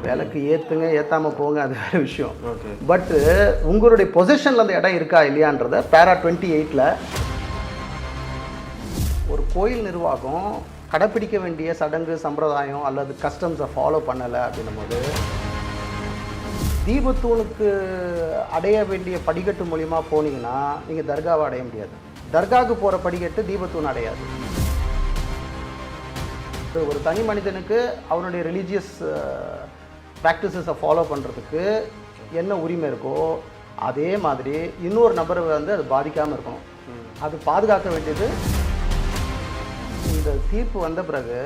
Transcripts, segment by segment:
விளக்கு ஏற்றுங்க ஏற்றாமல் போங்க அது வேறு விஷயம். பட்டு உங்களுடைய பொசிஷனில் அந்த இடம் இருக்கா இல்லையான்றத பேரா 28ல் ஒரு கோயில் நிர்வாகம் கடைப்பிடிக்க வேண்டிய சடங்கு சம்பிரதாயம் அல்லது கஸ்டம்ஸை ஃபாலோ பண்ணலை அப்படின்னும் போது தீபத்தூணுக்கு அடைய வேண்டிய படிக்கட்டு மூலிமா போனீங்கன்னா நீங்கள் தர்காவை அடைய முடியாது. தர்காவுக்கு போகிற படிக்கட்டு தீபத்தூண் அடையாது. ஒரு தனி மனிதனுக்கு அவனுடைய ரிலீஜியஸ் ப்ராக்டிசஸை ஃபாலோ பண்ணுறதுக்கு என்ன உரிமை இருக்கோ அதே மாதிரி இன்னொரு நபரை வந்து அது பாதிக்காமல் இருக்கணும். அது பாதுகாக்க வேண்டியது இந்த தீர்ப்பு வந்த பிறகு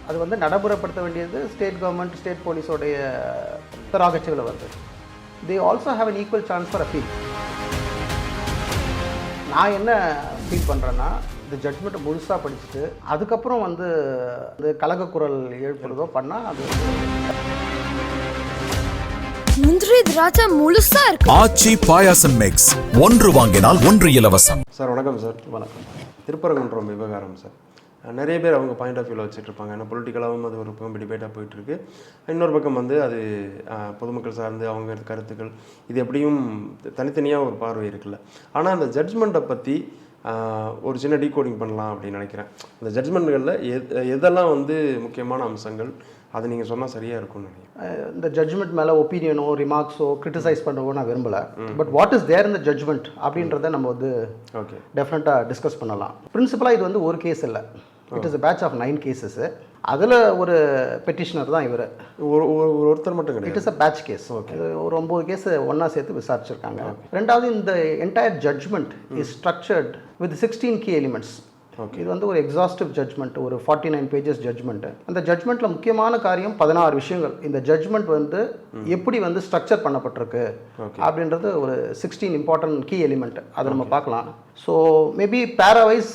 அது வந்து நடைமுறைப்படுத்த வேண்டியது ஸ்டேட் கவர்மெண்ட் ஸ்டேட் போலீஸோடைய ப்ரெரோகேட்டிவ்ல வருது. They also have an equal chance for appeal. நான் என்ன ஃபீல் பண்ணுறேன்னா இந்த ஜட்மெண்ட்டை முழுசாக படிச்சுட்டு அதுக்கப்புறம் வந்து இந்த கலகக்குரல் எழுப்புறதோ பண்ணால் அது முந்திரி திராட்சை முழுசா இருக்கு. ஆச்சி பாயாசம் மிக்ஸ் ஒன்று வாங்கினால் ஒன்று இலவசம். சார் வணக்கம் சார். வணக்கம். திருப்பரங்குன்றம் விவகாரம் சார், நிறைய பேர் அவங்க பாயிண்ட் ஆஃப் வியூவில் வச்சுட்டு இருப்பாங்க. ஏன்னா பொலிட்டிக்கலாகவும் அது ஒரு பக்கம் டிபேட்டாக போயிட்டுருக்கு. இன்னொரு பக்கம் வந்து அது பொதுமக்கள் சார்ந்து அவங்க கருத்துக்கள் இது எப்படியும் தனித்தனியாக ஒரு பார்வை இருக்குல்ல. ஆனால் அந்த ஜட்ஜ்மெண்ட்டை பற்றி ஒரு சின்ன டீகோடிங் பண்ணலாம் அப்படின்னு நினைக்கிறேன். அந்த ஜட்ஜ்மெண்ட்களில் எதெல்லாம் வந்து முக்கியமான அம்சங்கள் அதை நீங்கள் சொன்னால் சரியாக இருக்கும்னு நினைக்கிறேன். இந்த ஜட்ஜ்மெண்ட் மேலே ஒப்பீனியனோ ரிமார்க்ஸோ கிரிட்டிசைஸ் பண்ணவோ நான் விரும்பலை. பட் வாட் இஸ் தேர் இந்த ஜட்ஜ்மெண்ட் அப்படின்றத நம்ம வந்து டெஃபினட்டாக டிஸ்கஸ் பண்ணலாம். பிரின்சிபலாக இது வந்து ஒரு கேஸ் இல்லை, it is a batch of 9 cases. அதில் ஒரு பெட்டிஷனர் தான் இவர், ஒருத்தர் மட்டும் கிடையாது. It is a batch case. ஒரு 9 கேஸ் ஒன்றா சேர்த்து விசாரிச்சிருக்காங்க. ரெண்டாவது இந்த entire judgement is structured with 16 key elements. இது வந்து ஒரு எக்ஸாஸ்டிவ் ஜட்ஜ்மெண்ட், ஒரு 49 pages ஜட்ஜ்மெண்ட்டு. அந்த ஜட்ஜ்மெண்ட்டில் முக்கியமான காரியம் 16 விஷயங்கள். இந்த ஜட்ஜ்மெண்ட் வந்து எப்படி வந்து ஸ்ட்ரக்சர் பண்ணப்பட்டிருக்கு அப்படின்றது ஒரு 16 இம்பார்ட்டன்ட் கீ எலிமெண்ட். அதை நம்ம பார்க்கலாம். ஸோ மேபி பேராவைஸ்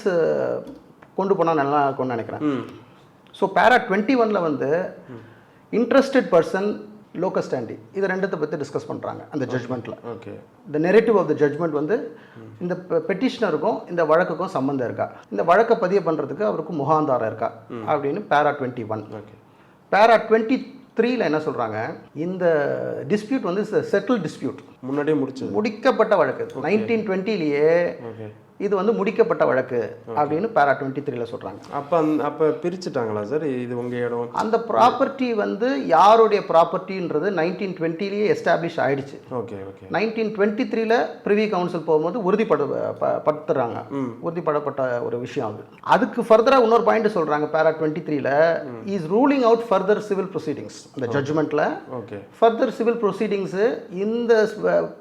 கொண்டு போனால் நல்லா இருக்கும்னு நினைக்கிறேன். ஸோ பேரா 21ல் வந்து இன்ட்ரெஸ்டட் பர்சன் லோக்கஸ் ஸ்டாண்டி இது ரெண்டத்தை பற்றி டிஸ்கஸ் பண்ணுறாங்க அந்த ஜட்ஜ்மெண்ட்டில். த நெரேட்டிவ் ஆஃப் த ஜட்ஜ்மெண்ட் வந்து இந்த பெட்டிஷனருக்கும் இந்த வழக்குக்கும் சம்மந்தம் இருக்கா, இந்த வழக்கை பதிவு பண்ணுறதுக்கு அவருக்கு முகாந்தாரம் இருக்கா அப்படின்னு பேரா 21. பேரா 23ல் என்ன சொல்கிறாங்க, இந்த டிஸ்பியூட் வந்து செட்டில் டிஸ்பியூட், முன்னாடியே முடிக்கப்பட்ட வழக்கு. 1920லேயே இது வந்து முடிக்கப்பட்ட வழக்கு அப்படின்னு பேரா 23ல சொல்கிறாங்க. அப்போ பிரிச்சுட்டாங்களா சார், இது உங்கள் இடம்? அந்த ப்ராப்பர்ட்டி வந்து யாருடைய ப்ராப்பர்ட்டின்றது 1920லேயே எஸ்டாப்ளிஷ் ஆகிடுச்சு. 1923ல் ப்ரிவி கவுன்சில் போகும்போது உறுதிப்படுத்துறாங்க, உறுதிப்படப்பட்ட ஒரு விஷயம் அது. அதுக்கு ஃபர்தராக இன்னொரு பாயிண்ட் சொல்கிறாங்க பேரா 23ல, is ruling out further civil proceedings. அந்த ஜட்ஜ்மெண்ட்டில் ஃபர்தர் சிவில் ப்ரொசீடிங்ஸு இந்த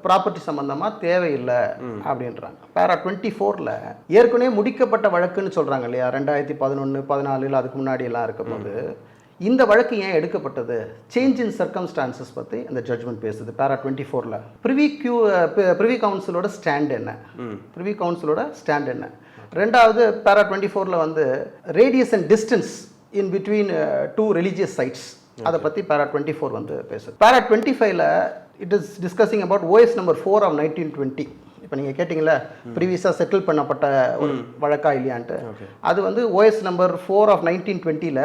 ப்ராப்பர்ட்டி சம்மந்தமாக தேவையில்லை அப்படின்றாங்க. பேரா 24 ஏற்கனவே முடிக்கப்பட்ட வழக்குன்னு சொல்றாங்க இல்லையா, 2011 14 அதுக்கு முன்னாடி எல்லாம் இருக்கும்போது இந்த வழக்கு ஏன் எடுக்கப்பட்டது, சேஞ்ச் இன் சர்க்கம்ஸ்டான்சஸ் பற்றி இந்த ஜட்ஜ்மெண்ட் பேசுது பேரா 24ல். ப்ரிவி கவுன்சிலோட ஸ்டாண்ட் என்ன, ப்ரிவி கவுன்சிலோட ஸ்டாண்ட் என்ன. ரெண்டாவது பேரா 24ல் வந்து radius and distance in between 2 religious sites அதை பற்றி பேரா 24 வந்து பேசுது. பேரா 25ல் it is discussing about OS number 4 of 1920. இப்போ நீங்கள் கேட்டிங்களா ப்ரீவியஸாக செட்டில் பண்ணப்பட்ட ஒரு வழக்கா இல்லையான்ட்டு, அது வந்து OS நம்பர் 4 of 1920ல்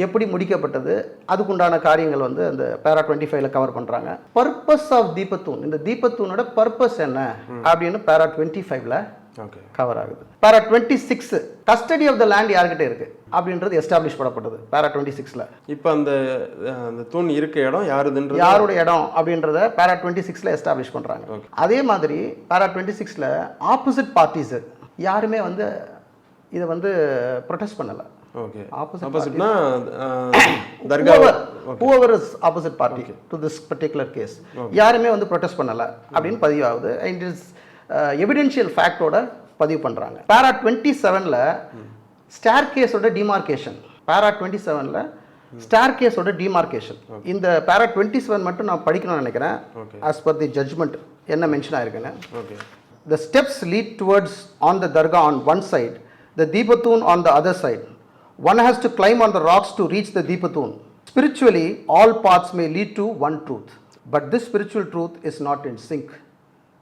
எப்படி முடிக்கப்பட்டது அதுக்குண்டான காரியங்கள் வந்து அந்த பேரா 25ல் கவர் பண்ணுறாங்க. பர்பஸ் ஆஃப் தீபத்தூன், இந்த தீபத்தூனோட பர்பஸ் என்ன அப்படின்னு பேரா 25ல் கவர் ஆகுது. பேரா 26 கஸ்டடி ஆஃப் த லேண்ட் யார்கிட்ட இருக்கு அப்படின்றது எஸ்டாப்ளிஷ் பண்ணப்பட்டது பேரா 26ல். இப்போ அந்த தூண் இருக்க இடம் யாருதுன்ற யாருடைய இடம் அப்படின்றத பேரா 26ல் எஸ்டாப்ளிஷ் பண்ணுறாங்க. அதே மாதிரி பேரா 26ல் ஆப்போசிட் பார்ட்டிஸ் யாருமே வந்து இதை வந்து ப்ரொடெஸ்ட் பண்ணலை. ஆப்போசிட்னா whoever is opposite party to this particular case யாருமே வந்து ப்ரொடெஸ்ட் பண்ணலை அப்படின்னு பதிவாகுது. அண்ட் இட் இஸ் எவிடென்ஷியல் ஃபேக்டோட பதிவு பண்ணுறாங்க. பேரா 27ல் ஸ்டார் கேஸோட டிமார்கேஷன், பேரா 27ல் ஸ்டார் கேஸோட டிமார்கேஷன். இந்த பேரா 27 மட்டும் நான் படிக்கணும்னு நினைக்கிறேன். ஆஸ் பர் தி ஜட்ஜ்மெண்ட் என்ன மென்ஷன் ஆயிருக்குன்னு, the steps lead towards on the dargah on one side, the deepathoon on the other side. One has to climb on the rocks to reach the deepathoon. Spiritually, all paths may lead to one truth, but this spiritual truth is not in sync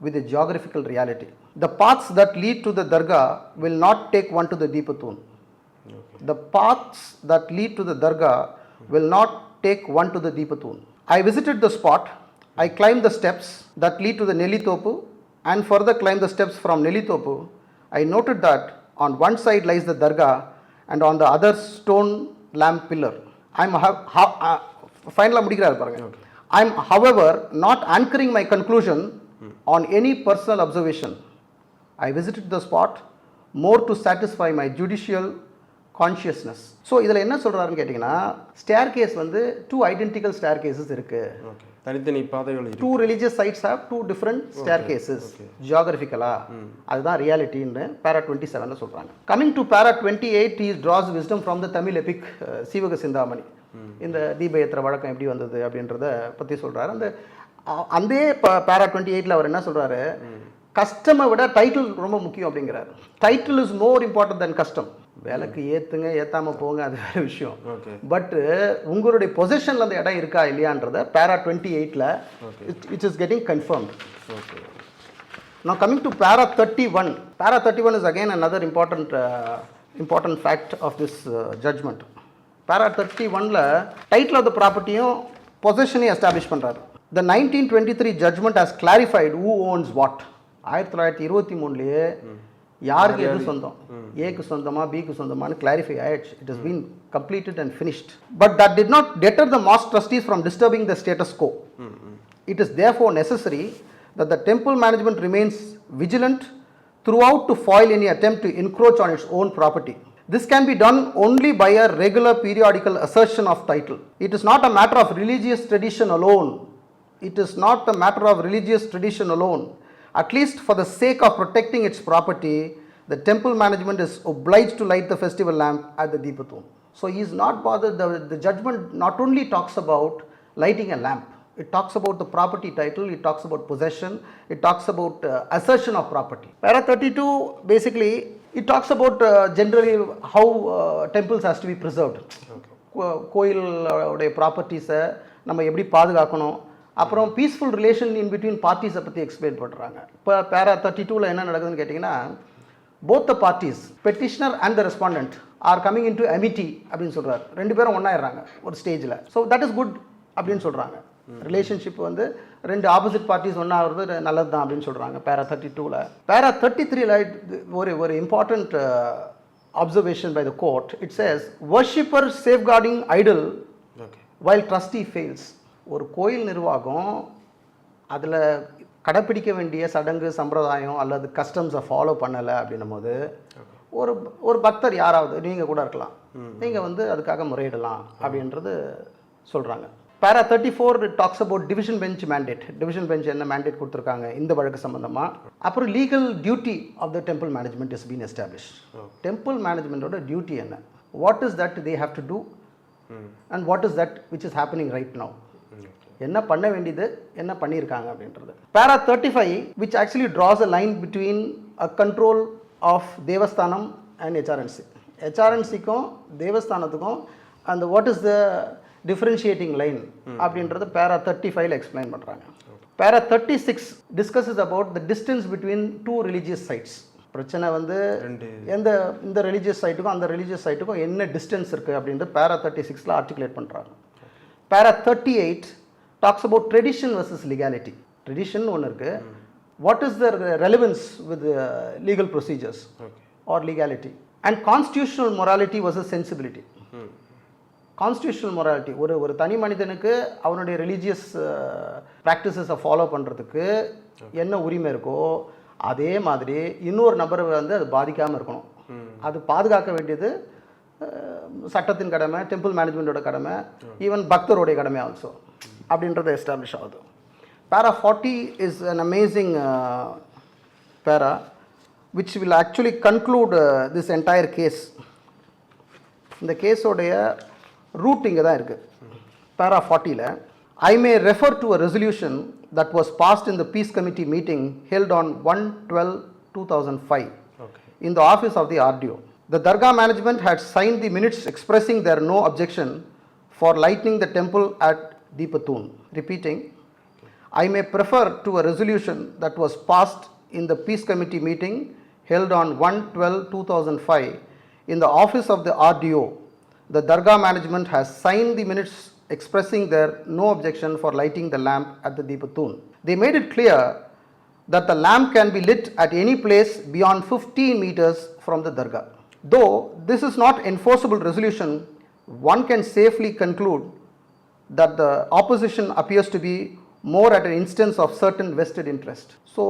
with the geographical reality. The paths that lead to the dargah will not take one to the deepathoon. The paths that lead to the dargah will not take one to the Deepathoon. I visited the spot. I climbed the steps that lead to the Nelithopu and further climbed the steps from Nelithopu. I noted that on one side lies the Dargah and on the other stone lamp pillar. I'm however not anchoring my conclusion on any personal observation. I visited the spot more to satisfy my judicial consciousness. So இதில் என்ன சொல்கிறாருன்னு கேட்டிங்கன்னா, stair case வந்து 2 identical stair cases இருக்குது. தனித்தனி பாதைகள். 2 religious sides have 2 different staircases ஜியாகிரபிக்கலாக. அதுதான் ரியாலிட்டின்னு பேரா 27 சொல்கிறாங்க. கமிங் டு பேரா 28, he draws wisdom from the Tamil epic Jeevaka Chintamani. இந்த தீபயத்திர வழக்கம் எப்படி வந்தது அப்படின்றத பற்றி சொல்கிறாரு. அந்த பேரா 28 அவர் என்ன சொல்கிறாரு, கஸ்டமை விட டைட்டில் ரொம்ப முக்கியம் அப்படிங்கிறாரு. Title is more important then custom. வேலைக்கு ஏற்றுங்க ஏற்றாமல் போங்க, அது வேறு விஷயம். பட்டு உங்களுடைய பொசிஷனில் அந்த இடம் இருக்கா இல்லையான்றத பேரா 28 it is getting confirmed. Now coming to para 31. Para 31 is again another important fact of this judgment. Para 31ல டைட்டில் ஆஃப் த ப்ராப்பர்ட்டியும் பொசிஷனையும் எஸ்டாப்ளிஷ் பண்ணுறாரு. The 1923 judgment has clarified who owns what. 1923 யாருக்கு எது சொந்தம், ஏக்கு சொந்தமா பிக்கு சொந்தமானு கிளாரிஃபை ஆயிடுச்சு. It has been completed and finished. But that did not deter the mosque trustees from disturbing the status quo. It is therefore necessary that the temple management remains vigilant throughout to foil any attempt to encroach on its own property. This can be done only by a regular periodical assertion of title. It is not a matter of religious tradition alone. It is not a matter of religious tradition alone. At least for the sake of protecting its property, the temple management is obliged to light the festival lamp at the Deepathoon. So he is not bothered. The judgment not only talks about lighting a lamp, it talks about the property title, it talks about possession, it talks about assertion of property. Para 32 basically it talks about generally how temples has to be preserved. கோயில் உடைய ப்ராப்பர்ட்டிஸை நம்ம எப்படி பாதுகாக்கணும், அப்புறம் peaceful relation in between பார்ட்டிஸை பற்றி explain பண்ணுறாங்க. இப்போ பேரா 32ல் என்ன நடக்குதுன்னு கேட்டிங்கன்னா, both the parties petitioner and the respondent are coming in to Amity அப்படின்னு சொல்கிறார். 2 பேரும் ஒன்றாயிடுறாங்க ஒரு ஸ்டேஜில். ஸோ தட் இஸ் குட் அப்படின்னு சொல்கிறாங்க. ரிலேஷன்ஷிப் வந்து 2 ஆப்போசிட் பார்ட்டிஸ் ஒன்றாகிறது நல்லது தான் அப்படின்னு சொல்கிறாங்க பேரா 32ல். பேரா 33ல் ஒரு important observation by the court. It says worshipper safeguarding idol while trustee fails. ஒரு கோயில் நிர்வாகம் அதில் கடைப்பிடிக்க வேண்டிய சடங்கு சம்பிரதாயம் அல்லது கஸ்டம்ஸை ஃபாலோ பண்ணலை அப்படின்னும் போது ஒரு பக்தர் யாராவது நீங்கள் கூட இருக்கலாம், நீங்கள் வந்து அதுக்காக முறையிடலாம் அப்படின்றது சொல்கிறாங்க. Para 34 talks about division bench mandate. Division bench என்ன மேண்டேட் கொடுத்துருக்காங்க இந்த வழக்கு சம்மந்தமாக. அப்புறம் legal duty of the temple management is been establish. Temple மேனேஜ்மெண்ட்டோட டியூட்டி என்ன, what is that they have to do and what is that which is happening right now. என்ன பண்ண வேண்டியது, என்ன பண்ணியிருக்காங்க அப்படின்றது. பேரா 35 which actually draws a line between a control of Devasthanam and HRNC. HRNCக்கும் தேவஸ்தானத்துக்கும் அந்த what is the differentiating line அப்படின்றது பேரா 35ல் எக்ஸ்பிளைன் பண்ணுறாங்க. பேரா 36 discusses about the distance between 2 religious sites. பிரச்சனை வந்து இந்த ரிலீஜியஸ் சைட்டுக்கும் அந்த ரிலீஜியஸ் சைட்டுக்கும் என்ன டிஸ்டன்ஸ் இருக்குது அப்படின்றது பேரா 36ல் ஆர்டிகுலேட் பண்ணுறாங்க. பேரா 38 talks about tradition versus legality. Tradition ஒன்று இருக்குது, what is the relevance with legal procedures or legality, and constitutional morality versus sensibility. Constitutional morality, ஒரு தனி மனிதனுக்கு அவனுடைய ரிலீஜியஸ் ப்ராக்டிசஸை ஃபாலோ பண்ணுறதுக்கு என்ன உரிமை இருக்கோ அதே மாதிரி இன்னொரு நபரை வந்து அது பாதிக்காமல் இருக்கணும். அது பாதுகாக்க வேண்டியது சட்டத்தின் கடமை, டெம்பிள் மேனேஜ்மெண்ட்டோட கடமை, ஈவன் பக்தருடைய கடமை ஆல்சோ அப்படின்றது எஸ்டாப்ளிஷ் ஆகுது. பேரா 40 இஸ் an amazing பேரா which will actually conclude this entire case. இந்த கேஸோடைய ரூட் இங்கே தான் இருக்குது. பேரா 40ல் I may refer to a resolution that was passed in the Peace Committee meeting held on 1/12/2005 in the office of the RDO. The Dargah management had signed the minutes expressing their no objection for lighting the temple at Deepathoon. Repeating, I may refer to a resolution that was passed in the Peace Committee meeting held on 1/12/2005 in the office of the RDO. The Dargah management has signed the minutes expressing their no objection for lighting the lamp at the Deepathoon. They made it clear that the lamp can be lit at any place beyond 15 meters from the dargah. Though this is not enforceable resolution, one can safely conclude that the opposition appears to be more at an instance of certain vested interest. So,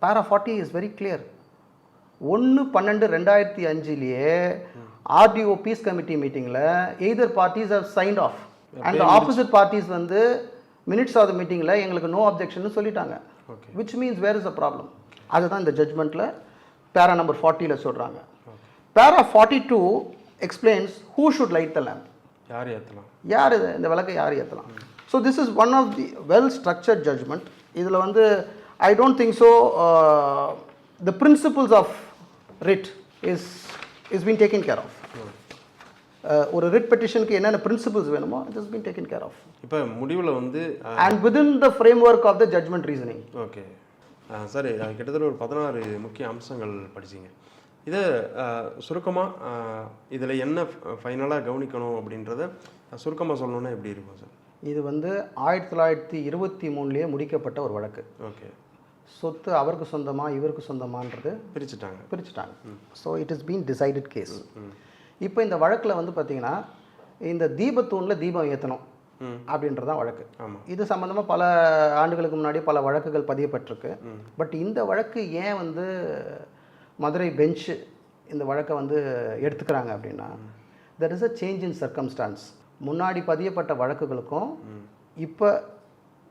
para 40 is very clear. 1/12/2005 RDO Peace Committee meeting either parties have signed off and the opposite parties வந்து minutes of the meeting எங்களுக்கு no objection சொல்லிட்டாங்க. Which means where is the problem? அதுதான் இந்த ஜட்ஜ்மெண்ட்டில் para number 40 சொல்கிறாங்க. para 42 explains who should light the lamp. யார் ஏற்றலாம், யார் இந்த விளக்கை யார் ஏற்றலாம். So this is one of the well structured judgement. இதில் வந்து I don't think so the principles of writ is been taken care of. ஒரு ரிட் பெட்டிஷனுக்கு என்னென்ன பிரின்சிபிள்ஸ் வேணுமோ it is been taken care of. இப்போ முடிவில் வந்து and within the framework of the judgement reasoning. Okay sir, கிட்டத்தட்ட ஒரு 16 முக்கிய அம்சங்கள் படிச்சிங்க. இதை சுருக்கமாக இதில் என்ன ஃபைனலாக கவனிக்கணும் அப்படின்றத சுருக்கமாக சொல்லணுன்னா எப்படி இருக்கும் சார்? இது வந்து 1923 முடிக்கப்பட்ட ஒரு வழக்கு. ஓகே. சொத்து அவருக்கு சொந்தமா இவருக்கு சொந்தமான்றது பிரிச்சுட்டாங்க. So it is been decided case. இப்போ இந்த வழக்கில் வந்து பார்த்தீங்கன்னா இந்த தீபத்தூணில் தீபம் ஏற்றணும் அப்படின்றதான் வழக்கு. இது சம்மந்தமாக பல ஆண்டுகளுக்கு முன்னாடி பல வழக்குகள் பதியப்பட்டிருக்கு. பட் இந்த வழக்கு ஏன் வந்து மதுரை பெஞ்சு இந்த வழக்கை வந்து எடுத்துக்கிறாங்க அப்படின்னா there is a change in circumstance. முன்னாடி பதியப்பட்ட வழக்குகளுக்கும் இப்போ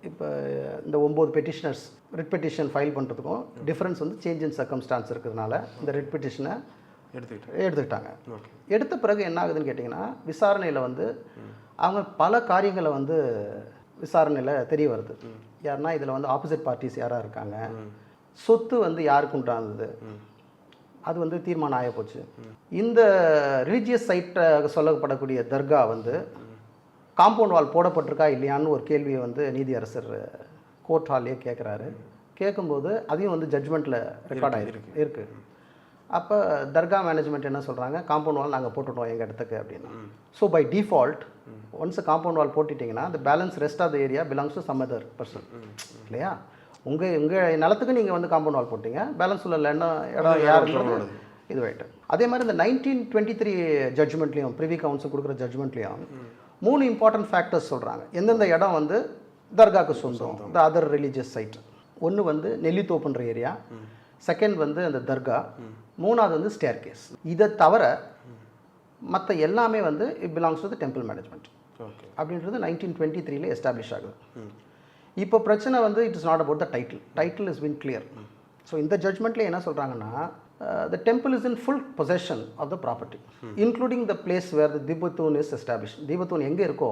இந்த 9 பெட்டிஷனர்ஸ் ரிட் பெட்டிஷன் ஃபைல் பண்ணுறதுக்கும் டிஃப்ரென்ஸ் வந்து சேஞ்ச் இன் சர்க்கம்ஸ்டான்ஸ் இருக்கிறதுனால இந்த ரிட் பெட்டிஷனை எடுத்துக்கிட்டாங்க. எடுத்த பிறகு என்ன ஆகுதுன்னு கேட்டிங்கன்னா விசாரணையில் வந்து அவங்க பல காரியங்களை வந்து விசாரணையில் தெரிய வருது. யாருன்னா இதில் வந்து ஆப்போசிட் பார்ட்டிஸ் யாராக இருக்காங்க, சொத்து வந்து யாருக்கு உண்டானது, அது வந்து தீர்மானம் ஆக போச்சு. இந்த ரிலீஜியஸ் சைட்டை சொல்லப்படக்கூடிய தர்கா வந்து காம்பவுண்ட் வால் போடப்பட்டிருக்கா இல்லையான்னு ஒரு கேள்வியை வந்து நீதியரசர் கோர்ட் ஹால்லேயே கேட்குறாரு. கேட்கும்போது அதையும் வந்து ஜட்ஜ்மெண்ட்டில் ரெக்கார்ட் ஆகிருக்கு. அப்போ தர்கா மேனேஜ்மெண்ட் என்ன சொல்கிறாங்க, காம்பவுண்ட் வால் நாங்கள் போட்டுட்டோம் எங்கள் இடத்துக்கு அப்படின்னா. So by default once compound wall போட்டுட்டிங்கன்னா the balance rest of the area belongs to some other person இல்லையா. உங்கள் நிலத்துக்கு நீங்கள் வந்து காம்பவுண்ட் வால் போட்டிங்க, பேலன்ஸ் உள்ள இடம் யாருன்றது இதுவாயிட்டு. அதே மாதிரி இந்த 1923 ஜட்ஜ்மெண்ட்லேயும் ப்ரிவி கவுன்சில் கொடுக்குற ஜட்ஜ்மெண்ட்லேயும் 3 இம்பார்ட்டன்ட் ஃபேக்டர்ஸ் சொல்கிறாங்க எந்தெந்த இடம் வந்து தர்காவுக்கு சொந்தம், த அதர் ரிலீஜியஸ் சைட். ஒன்று வந்து நெல்லித்தோப்புன்ற ஏரியா, செகண்ட் வந்து அந்த தர்கா, மூணாவது வந்து ஸ்டேர் கேஸ். இதை தவிர மற்ற எல்லாமே வந்து it belongs to the temple management அப்படின்றது 1923 எஸ்டாப்ளிஷ் ஆகுது. இப்போ பிரச்சனை வந்து it is not about the title is been clear. So இந்த ஜட்ஜ்மெண்ட்டில் என்ன சொல்கிறாங்கன்னா the temple is in full possession of the property including the place where the deepathoon is establish. தீபத்தூன் எங்கே இருக்கோ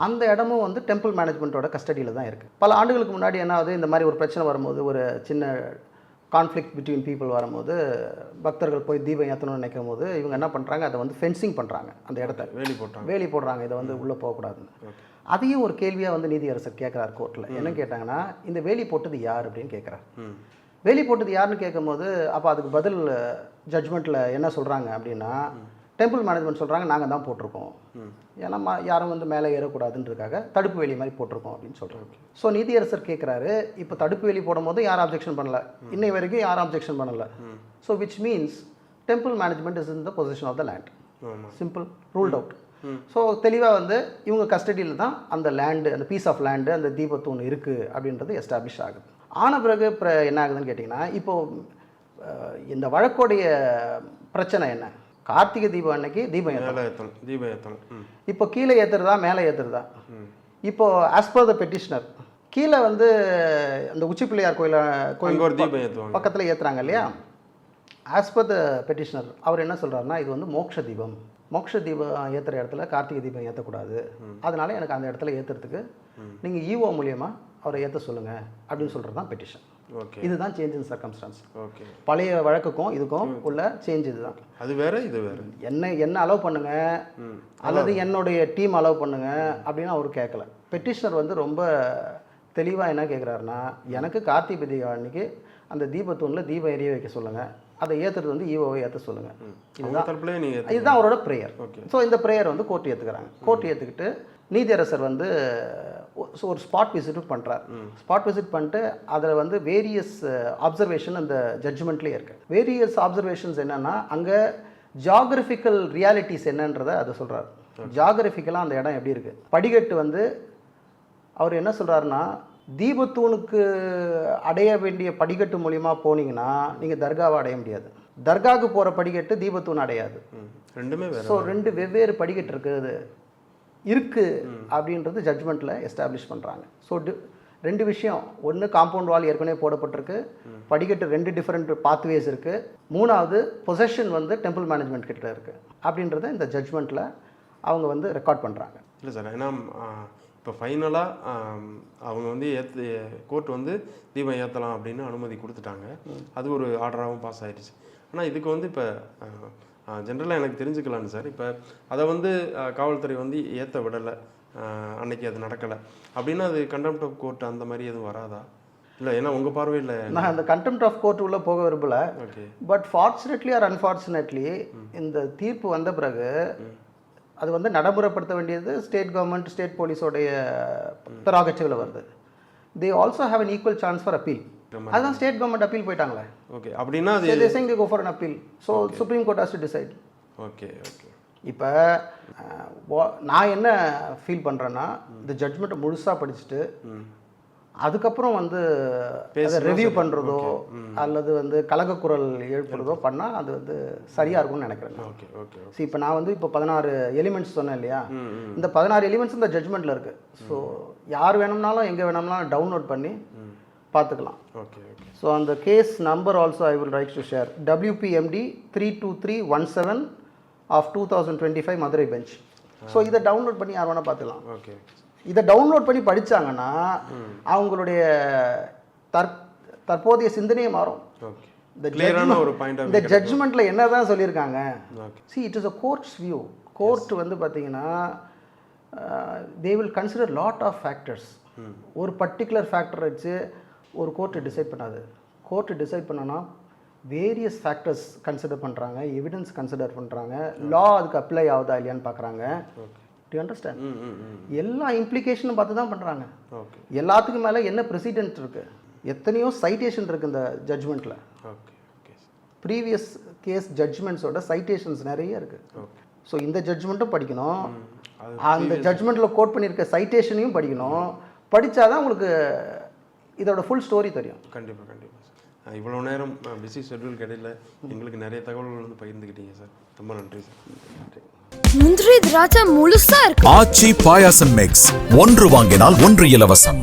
அந்த இடமும் வந்து டெம்பிள் மேனேஜ்மெண்ட்டோட கஸ்டடியில் தான் இருக்குது. பல ஆண்டுகளுக்கு முன்னாடி என்ன ஆகுது, இந்த மாதிரி ஒரு பிரச்சனை வரும்போது, ஒரு சின்ன கான்ஃப்ளிக்ட் பிட்வீன் பீப்புள் வரும்போது, பக்தர்கள் போய் தீபம் ஏற்றணும்னு நினைக்கும் போது இவங்க என்ன பண்ணுறாங்க, அதை வந்து ஃபென்சிங் பண்ணுறாங்க, அந்த இடத்த வேலி போடுறாங்க, இதை வந்து உள்ளே போகக்கூடாதுன்னு. அதையும் ஒரு கேள்வியாக வந்து நீதியரசர் கேட்குறாரு கோர்ட்டில். என்ன கேட்டாங்கன்னா, இந்த வேலி போட்டது யார் அப்படின்னு கேட்குறாரு. வேலி போட்டது யாருன்னு கேட்கும்போது அப்போ அதுக்கு பதில் ஜட்ஜ்மெண்ட்டில் என்ன சொல்கிறாங்க அப்படின்னா, டெம்பிள் மேனேஜ்மெண்ட் சொல்கிறாங்க நாங்கள் தான் போட்டிருக்கோம், ஏன்னா யாரும் வந்து மேலே ஏறக்கூடாதுன்றதுக்காக தடுப்பு வேலி மாதிரி போட்டிருக்கோம் அப்படின்னு சொல்கிறாங்க. ஸோ நீதியரசர் கேட்குறாரு, இப்போ தடுப்பு வேலி போடும்போது யாரும் அப்ஜெக்ஷன் பண்ணல, இன்னை வரைக்கும் யாரும் அப்ஜெக்ஷன் பண்ணலை. So which means temple management is in the possession of the land. Simple, ruled out. So தெளிவாக வந்து இவங்க கஸ்டடியில் தான் அந்த லேண்டு, அந்த பீஸ் ஆஃப் லேண்டு, அந்த தீபத்தூண் இருக்குது அப்படின்றது எஸ்டாப்ளிஷ் ஆகுது. ஆன பிறகு என்ன ஆகுதுன்னு கேட்டிங்கன்னா, இப்போது இந்த வழக்குடைய பிரச்சனை என்ன, கார்த்திகை தீபம் அன்னைக்கு தீபம் ஏற்றணும். இப்போ கீழே ஏற்றுறதா மேலே ஏற்றுறதா? இப்போது ஆஸ் பர் த பெட்டிஷனர் கீழே வந்து அந்த உச்சி பிள்ளையார் கோயில் பக்கத்தில் ஏற்றுறாங்க இல்லையா. ஆஸ் பர் த பெட்டிஷனர் அவர் என்ன சொல்கிறாருன்னா, இது வந்து மோட்ச தீபம் ஏற்றுற இடத்துல கார்த்திகை தீபம் ஏற்றக்கூடாது, அதனால எனக்கு அந்த இடத்துல ஏற்றுறதுக்கு நீங்கள் ஈஓ மூலியமாக அவரை ஏற்ற சொல்லுங்கள் அப்படின்னு சொல்கிறது தான் பெட்டிஷன். இதுதான் சேஞ்ச் இன் சர்க்கம்ஸ்டான்ஸ். பழைய வழக்குக்கும் இதுக்கும் உள்ள சேஞ்ச் இதுதான். அது வேற இது வேற. என்ன அலோவ் பண்ணுங்க அல்லது என்னுடைய டீம் அலோவ் பண்ணுங்க அப்படின்னு அவர் கேட்கல. பெட்டிஷனர் வந்து ரொம்ப தெளிவாக என்ன கேட்குறாருன்னா, எனக்கு கார்த்திகை தீபம் அன்னைக்கு அந்த தீபத்தூணில் தீபம் எரிய வைக்க சொல்லுங்கள், அதை ஏற்றுறது வந்து ஈஓவை ஏற்ற சொல்லுங்கள். இதுதான் அவரோட ப்ரேயர். ஸோ இந்த ப்ரேயர் வந்து கோர்ட் ஏற்றுக்கிறாங்க. கோர்ட் ஏற்றுக்கிட்டு நீதியரசர் வந்து ஒரு ஸ்பாட் விசிட் பண்ணுறார். ஸ்பாட் விசிட் பண்ணிட்டு அதில் வந்து வேரியஸ் அப்சர்வேஷன் அந்த ஜட்ஜ்மெண்ட்லேயே இருக்குது. வேரியஸ் அப்சர்வேஷன்ஸ் என்னென்னா அங்கே ஜியாகிரபிக்கல் ரியாலிட்டிஸ் என்னன்றதை அதை சொல்கிறார். ஜியாகிரபிக்கலாக அந்த இடம் எப்படி இருக்குது. படிக்கட்டு வந்து அவர் என்ன சொல்கிறாருன்னா, தீபத்தூணுக்கு அடைய வேண்டிய படிக்கட்டு மூலிமா போனீங்கன்னா நீங்கள் தர்காவை அடைய முடியாது. தர்காவுக்கு போகிற படிக்கட்டு தீபத்தூண் அடையாது. ரெண்டுமே ஸோ 2 வெவ்வேறு படிக்கட்டு இருக்குது அப்படின்றது ஜட்ஜ்மெண்ட்டில் எஸ்டாப்ளிஷ் பண்ணுறாங்க. ஸோ 2 விஷயம். ஒன்று, காம்பவுண்ட் வால் ஏற்கனவே போடப்பட்டிருக்கு. படிக்கட்டு 2 டிஃப்ரெண்ட் பாத்வேஸ் இருக்குது. 3வது, பொசஷன் வந்து டெம்பிள் மேனேஜ்மெண்ட் கிட்ட இருக்குது அப்படின்றத இந்த ஜட்ஜ்மெண்ட்டில் அவங்க வந்து ரெக்கார்ட் பண்ணுறாங்க. இல்லை சார், ஏன்னா இப்போ ஃபைனலாக அவங்க வந்து கோர்ட் வந்து தீபம் ஏற்றலாம் அப்படின்னு அனுமதி கொடுத்துட்டாங்க. அது ஒரு ஆர்டராகவும் பாஸ் ஆகிடுச்சு. ஆனால் இதுக்கு வந்து இப்போ ஜென்ரலாக எனக்கு தெரிஞ்சுக்கலான்னு சார், இப்போ அதை வந்து காவல்துறை வந்து ஏற்ற விடலை, அன்னைக்கு அது நடக்கலை அப்படின்னா அது கண்டெம்ட் ஆஃப் கோர்ட் அந்த மாதிரி எதுவும் வராதா? இல்லை, ஏன்னா உங்கள் பார்வையில் நான் அந்த கண்டெம்ட் ஆஃப் கோர்ட் உள்ளே போக விரும்பல. Okay. But fortunately or unfortunately இந்த தீர்ப்பு வந்த பிறகு அது வந்து நடைமுறைப்படுத்த வேண்டியது ஸ்டேட் கவர்மெண்ட், ஸ்டேட் போலீஸோடைய ப்ரெரோகேட்டிவ்ல வருது. They also have an equal chance for appeal. அதுதான் ஸ்டேட் கவர்மெண்ட் அப்பீல் போயிட்டாங்களே. ஓகே, அப்படின்னா அது they saying they go for an appeal. So Supreme Court has to decide. Okay okay. இப்போ நான் என்ன ஃபீல் பண்ணுறேன்னா, இந்த ஜட்ஜ்மெண்ட்டை முழுசாக படிச்சுட்டு அதுக்கப்புறம் வந்து அதை ரிவ்யூ பண்ணுறதோ அல்லது வந்து கலகக்குரல் எழுப்புறதோ பண்ணால் அது வந்து சரியாக இருக்கும்னு நினைக்கிறேன். Okay okay. சரி, இப்போ நான் வந்து இப்போ 16 எலிமெண்ட்ஸ் சொன்னேன் இல்லையா, இந்த 16 எலிமெண்ட்ஸ் இந்த ஜட்ஜ்மெண்ட்டில் இருக்குது. ஸோ யார் வேணும்னாலும் எங்கே வேணும்னாலும் டவுன்லோட் பண்ணி பார்த்துக்கலாம். Okay okay. ஸோ அந்த case number also I will write to share. WPMD 32317 ஆஃப் 2025 மதுரை பெஞ்ச். ஸோ இதை டவுன்லோட் பண்ணி யார் வேணால் பார்த்துக்கலாம். ஓகே. இதை டவுன்லோட் பண்ணி படித்தாங்கன்னா அவங்களுடைய தற்போதைய சிந்தனையே மாறும். ஓகே. இந்த ஜட்ஜ்மெண்ட்டில் என்ன தான் சொல்லியிருக்காங்க. see it is a court's view. Court வந்து பார்த்தீங்கன்னா they will consider lot of factors. ஒரு பர்டிகுலர் ஃபேக்டர் வச்சு ஒரு கோர்ட்டு டிசைட் பண்ணாது. கோர்ட்டு டிசைட் பண்ணனா வேரியஸ் ஃபேக்டர்ஸ் கன்சிடர் பண்ணுறாங்க, எவிடன்ஸ் கன்சிடர் பண்ணுறாங்க, லா அதுக்கு அப்ளை ஆகுதா இல்லையான்னு பார்க்குறாங்க. To you understand? எல்லா இம்ப்ளிகேஷனும் பார்த்து தான் பண்ணுறாங்க. எல்லாத்துக்கும் மேலே என்ன ப்ரெசிடென்ட் இருக்குது, எத்தனையோ சைட்டேஷன் இருக்குது இந்த ஜட்ஜ்மெண்ட்டில். ப்ரீவியஸ் கேஸ் ஜட்ஜ்மெண்ட்ஸோட சைட்டேஷன்ஸ் நிறைய இருக்குது. ஸோ இந்த ஜட்ஜ்மெண்ட்டும் படிக்கணும், அந்த ஜட்ஜ்மெண்ட்டில் கோட் பண்ணியிருக்க சைட்டேஷனையும் படிக்கணும். படித்தாதான் உங்களுக்கு இதோட ஃபுல் ஸ்டோரி தெரியும். கண்டிப்பாக கண்டிப்பாக. இவ்வளோ நேரம் பிஸி ஷெட்யூல் கிடையில எங்களுக்கு நிறைய தகவல்கள் வந்து பகிர்ந்துக்கிட்டீங்க சார். ரொம்ப நன்றி சார். நன்றி. முந்திரி திராட்சை முழுசா இருக்கு. ஆச்சி பாயாசம் மிக்ஸ், 1 வாங்கினால் 1 இலவசம்.